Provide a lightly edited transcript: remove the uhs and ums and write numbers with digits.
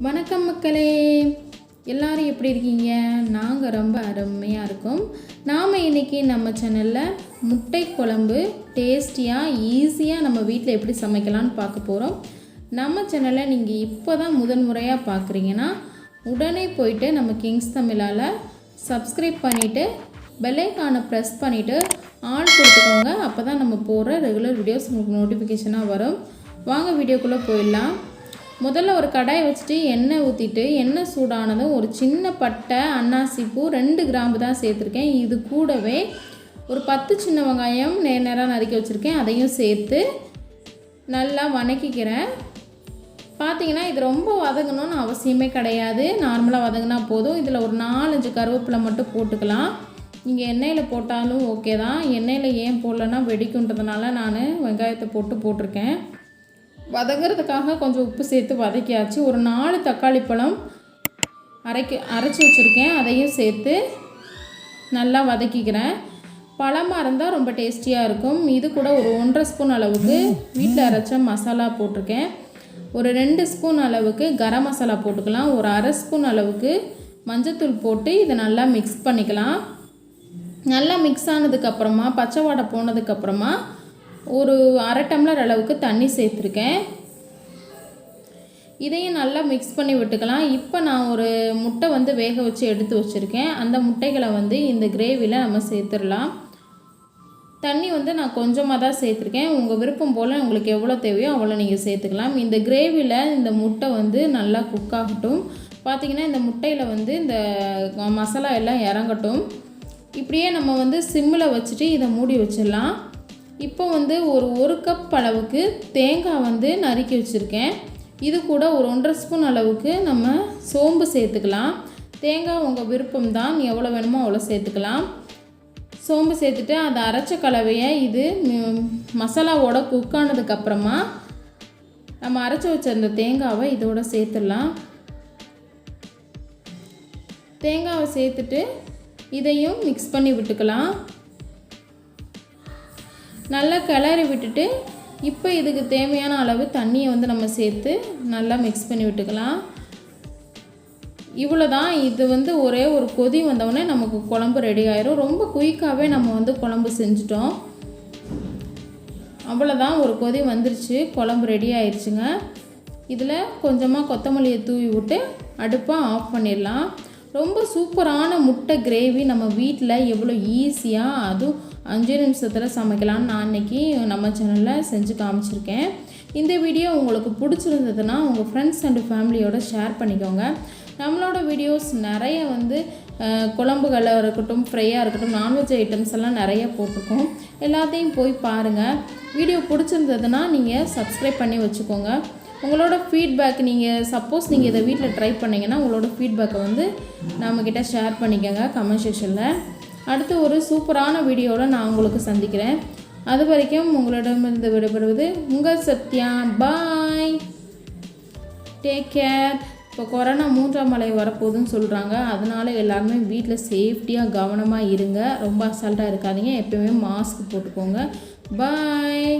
வணக்கம் மக்களே, எல்லாரும் எப்படி இருக்கீங்க? நாங்கள் ரொம்ப அருமையாக இருக்கோம். நாம் இன்றைக்கி நம்ம சேனலில் முட்டை குழம்பு டேஸ்டியாக ஈஸியாக நம்ம வீட்டில் எப்படி சமைக்கலான்னு பார்க்க போகிறோம். நம்ம சேனலை நீங்கள் இப்போ தான் முதன்முறையாக பார்க்குறீங்கன்னா உடனே போயிட்டு நம்ம கிங்ஸ் தமிழால் சப்ஸ்கிரைப் பண்ணிவிட்டு பெல்லைக்கானை ப்ரெஸ் பண்ணிவிட்டு ஆல் கொடுத்துக்கோங்க. அப்போ தான் நம்ம போகிற ரெகுலர் வீடியோஸ் உங்களுக்கு நோட்டிஃபிகேஷனாக வரும். வாங்க வீடியோக்குள்ளே போயிடலாம். முதல்ல ஒரு கடாயை வச்சுட்டு எண்ணெய் ஊற்றிட்டு எண்ணெய் சூடானதும் ஒரு சின்ன பட்டை, அன்னாசி பூ, 2 கிராம்பு தான் சேர்த்துருக்கேன். இது கூடவே ஒரு 10 சின்ன வெங்காயம் நேராக நறுக்கி வச்சுருக்கேன். அதையும் சேர்த்து நல்லா வதக்கிக்கிறேன். பார்த்திங்கன்னா இது ரொம்ப வதங்கணும்னு அவசியமே கிடையாது, நார்மலாக வதங்கினா போதும். இதில் ஒரு 4-5 கருவேப்பிலை மட்டும் போட்டுக்கலாம். நீங்கள் எண்ணெயில் போட்டாலும் ஓகே தான். எண்ணெயில் ஏன் போடலன்னா வெடிக்குன்றதுனால நான் வெங்காயத்தை போட்டிருக்கேன். வதங்கிறதுக்காக கொஞ்சம் உப்பு சேர்த்து வதக்கியாச்சு. ஒரு 4 தக்காளி பழம் அரைச்சி வச்சுருக்கேன். அதையும் சேர்த்து நல்லா வதக்கிக்கிறேன். பழமாக இருந்தால் ரொம்ப டேஸ்டியாக இருக்கும். இது கூட ஒரு 1.5 ஸ்பூன் அளவுக்கு வீட்டில் அரைச்ச மசாலா போட்டிருக்கேன். ஒரு 2 ஸ்பூன் அளவுக்கு கரம் மசாலா போட்டுக்கலாம். ஒரு 1/2 ஸ்பூன் அளவுக்கு மஞ்சத்தூள் போட்டு இதை நல்லா மிக்ஸ் பண்ணிக்கலாம். நல்லா மிக்ஸ் ஆனதுக்கப்புறமா பச்சை வாடை போனதுக்கப்புறமா ஒரு 1/2 டம்ளர் அளவுக்கு தண்ணி சேர்த்துருக்கேன். இதையும் நல்லா மிக்ஸ் பண்ணி விட்டுக்கலாம். இப்போ நான் ஒரு முட்டை வேக வச்சு எடுத்து வச்சுருக்கேன். அந்த முட்டைகளை இந்த கிரேவியில் நம்ம சேர்த்துடலாம். தண்ணி நான் கொஞ்சமாக தான் சேர்த்துருக்கேன். உங்கள் விருப்பம் போல் உங்களுக்கு எவ்வளோ தேவையோ அவ்வளோ நீங்கள் சேர்த்துக்கலாம். இந்த கிரேவியில் இந்த முட்டை நல்லா குக் ஆகட்டும். பார்த்திங்கன்னா இந்த முட்டையில் இந்த மசாலா எல்லாம் இறங்கட்டும். இப்படியே நம்ம சிம்மில் வச்சுட்டு இதை மூடி வச்சிடலாம். இப்போ ஒரு கப் அளவுக்கு தேங்காய் நறுக்கி வச்சுருக்கேன். இது கூட ஒரு 1.5 ஸ்பூன் அளவுக்கு நம்ம சோம்பு சேர்த்துக்கலாம். தேங்காய் உங்கள் விருப்பம் தான், எவ்வளோ வேணுமோ அவ்வளோ சேர்த்துக்கலாம். சோம்பு சேர்த்துட்டு அதை அரைச்ச கலவையை இது மசாலாவோட குக் ஆனதுக்கப்புறமா நம்ம அரைச்சி வச்ச அந்த தேங்காவை இதோட சேர்த்துடலாம். தேங்காவை சேர்த்துட்டு இதையும் மிக்ஸ் பண்ணி விட்டுக்கலாம். நல்லா கிளறி விட்டுட்டு இப்போ இதுக்கு தேவையான அளவு தண்ணியை நம்ம சேர்த்து நல்லா மிக்ஸ் பண்ணி விட்டுக்கலாம். இவ்வளோ தான். இது ஒரே ஒரு கொதி வந்தவுடனே நமக்கு குழம்பு ரெடி ஆயிரும். ரொம்ப குயிக்காகவே நம்ம குழம்பு செஞ்சிட்டோம். அவ்வளோதான், ஒரு கொதி வந்துருச்சு, குழம்பு ரெடி ஆயிடுச்சுங்க. இதில் கொஞ்சமாக கொத்தமல்லியை தூவி விட்டு அடுப்பை ஆஃப் பண்ணிடலாம். ரொம்ப சூப்பரான முட்டை கிரேவி நம்ம வீட்டில் எவ்வளோ ஈஸியாக அதுவும் 5 நிமிஷத்தில் சமைக்கலான்னு நான் இன்றைக்கி நம்ம சேனலில் செஞ்சு காமிச்சிருக்கேன். இந்த வீடியோ உங்களுக்கு பிடிச்சிருந்ததுன்னா உங்கள் ஃப்ரெண்ட்ஸ் அண்டு ஃபேமிலியோட ஷேர் பண்ணிக்கோங்க. நம்மளோட வீடியோஸ் நிறைய குழம்புகளாக இருக்கட்டும், ஃப்ரையாக இருக்கட்டும், நான்வெஜ் ஐட்டம்ஸ் எல்லாம் நிறைய போட்டிருக்கோம். எல்லாத்தையும் போய் பாருங்கள். வீடியோ பிடிச்சிருந்ததுன்னா நீங்கள் சப்ஸ்கிரைப் பண்ணி வச்சுக்கோங்க. உங்களோட ஃபீட்பேக் சப்போஸ் நீங்கள் இதை வீட்டில் ட்ரை பண்ணிங்கன்னா உங்களோட ஃபீட்பேக்கை நம்மக்கிட்ட ஷேர் பண்ணிக்கோங்க கமெண்ட் செக்ஷனில். அடுத்து ஒரு சூப்பரான வீடியோவில் நான் உங்களுக்கு சந்திக்கிறேன். அது வரைக்கும் உங்களிடமிருந்து விடைபெறுவது உங்கள் சத்யா. பாய், டேக் கேர். இப்போ கொரோனா 3ஆம் அலை வரப்போகுதுன்னு சொல்கிறாங்க. அதனால் எல்லாருமே வீட்டில் சேஃப்டியாக கவனமாக இருங்க. ரொம்ப அசால்ட்டாக இருக்காதீங்க. எப்போயுமே மாஸ்க் போட்டுக்கோங்க. பாய்.